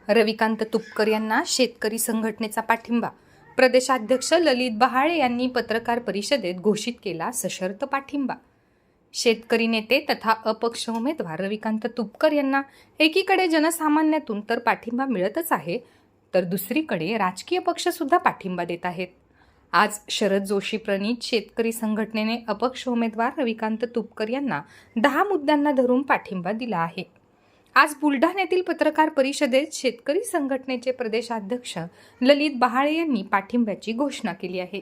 रविकांत तुपकर यांना शेतकरी संघटनेचा पाठिंबा. प्रदेशाध्यक्ष ललित बहाळे यांनी पत्रकार परिषदेत घोषित केला सशर्त पाठिंबा. शेतकरी नेते तथा अपक्ष उमेदवार रविकांत तुपकर यांना एकीकडे जनसामान्यातून तर पाठिंबा मिळतच आहे, तर दुसरीकडे राजकीय पक्ष सुद्धा पाठिंबा देत आहेत. आज शरद जोशी प्रणीत शेतकरी संघटनेने अपक्ष उमेदवार रविकांत तुपकर यांना 10 मुद्द्यांना धरून पाठिंबा दिला आहे. आज बुलढाण्यातील पत्रकार परिषदेत शेतकरी संघटनेचे प्रदेशाध्यक्ष ललित बहाळे यांनी पाठिंब्याची घोषणा केली आहे.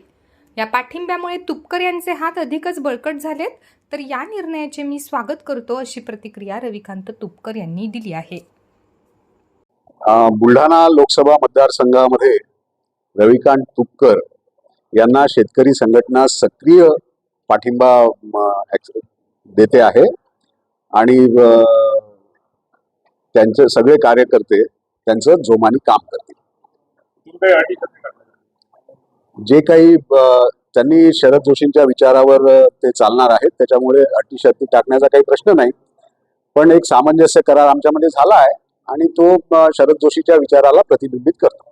या पाठिंब्यामुळे तुपकर यांचे हात अधिकच बळकट झालेत, तर या निर्णयाचे मी स्वागत करतो, अशी प्रतिक्रिया रविकांत तुपकर यांनी दिली आहे. बुलढाणा लोकसभा मतदारसंघामध्ये रविकांत तुपकर यांना शेतकरी संघटना सक्रिय पाठिंबा देते आहे आणि त्यांचे सगळे कार्यकर्ते त्यांचं जोमाने काम करतील. जे काही त्यांनी शरद जोशींच्या विचारावर ते चालणार आहेत, त्याच्यामुळे अटी शर्ती टाकण्याचा काही प्रश्न नाही. पण एक सामंजस्य करार आमच्यामध्ये झाला आहे आणि तो शरद जोशीच्या विचाराला प्रतिबिंबित करतो.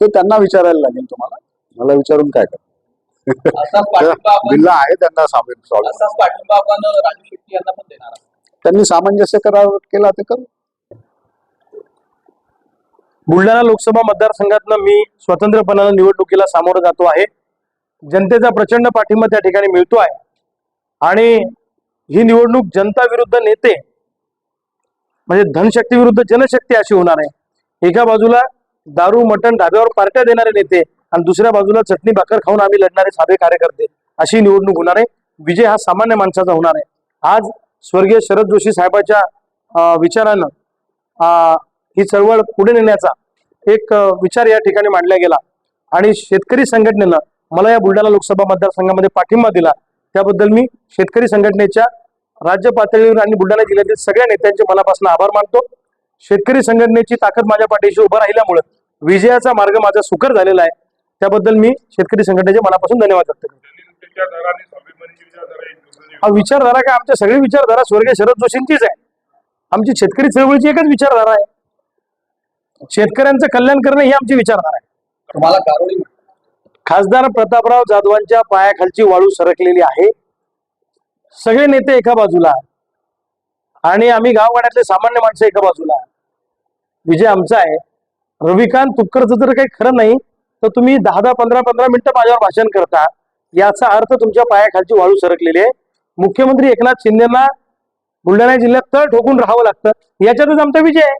ते त्यांना विचारायला लागेल. तुम्हाला मला विचारून काय कर बिल्ला आहे त्यांना त्यांनी सामंजस्य करार केला ते करू. बुलढाणा लोकसभा मतदारसंघातनं मी स्वतंत्रपणाने निवडणुकीला सामोरं जातो आहे. जनतेचा प्रचंड पाठिंबा त्या ठिकाणी मिळतो आहे आणि ही निवडणूक जनता विरुद्ध नेते म्हणजे धनशक्ती विरुद्ध जनशक्ती अशी होणार आहे. एका बाजूला दारू मटण ढाब्यावर पार्ट्या देणारे नेते आणि दुसऱ्या बाजूला चटणी भाकर खाऊन आम्ही लढणारे साधे कार्यकर्ते, अशी निवडणूक होणार आहे. विजय हा सामान्य माणसाचा होणार आहे. आज स्वर्गीय शरद जोशी साहेबांच्या विचारानं ही चळवळ पुढे नेण्याचा एक विचार या ठिकाणी मांडला गेला आणि शेतकरी संघटनेनं मला या बुलढाणा लोकसभा मतदारसंघामध्ये पाठिंबा दिला. त्याबद्दल मी शेतकरी संघटनेच्या राज्य पातळीवर आणि बुलढाणा जिल्ह्यातील सगळ्या नेत्यांचे मनापासून आभार मानतो. शेतकरी संघटनेची ताकद माझ्या पाठीशी उभं राहिल्यामुळे विजयाचा मार्ग माझा सुकर झालेला आहे. त्याबद्दल मी शेतकरी संघटनेचे मनापासून धन्यवाद व्यक्त करतो. विचारधारा काय, आमच्या सगळी विचारधारा स्वर्गीय शरद जोशींचीच आहे. आमची शेतकरी चळवळीची एकच विचारधारा आहे, शेतकऱ्यांचं कल्याण करणं ही आमची विचारधारा आहे. तुम्हाला खासदार प्रतापराव जाधवांच्या पायाखालची वाळू सरकलेली आहे. सगळे नेते एका बाजूला आणि आम्ही गावगाड्यातले सामान्य माणसं एका बाजूला. विजय आमचा आहे. रविकांत तुपकरचं जर काही खरं नाही तर तुम्ही 10-15 मिनिटं माझ्यावर भाषण करता, याचा अर्थ तुमच्या पायाखालची वाळू सरकलेली आहे. मुख्यमंत्री एकनाथ शिंदेना बुलढाणा जिल्ह्यात तळ ठोकून राहावं लागतं, याच्यातच आमचा विजय आहे.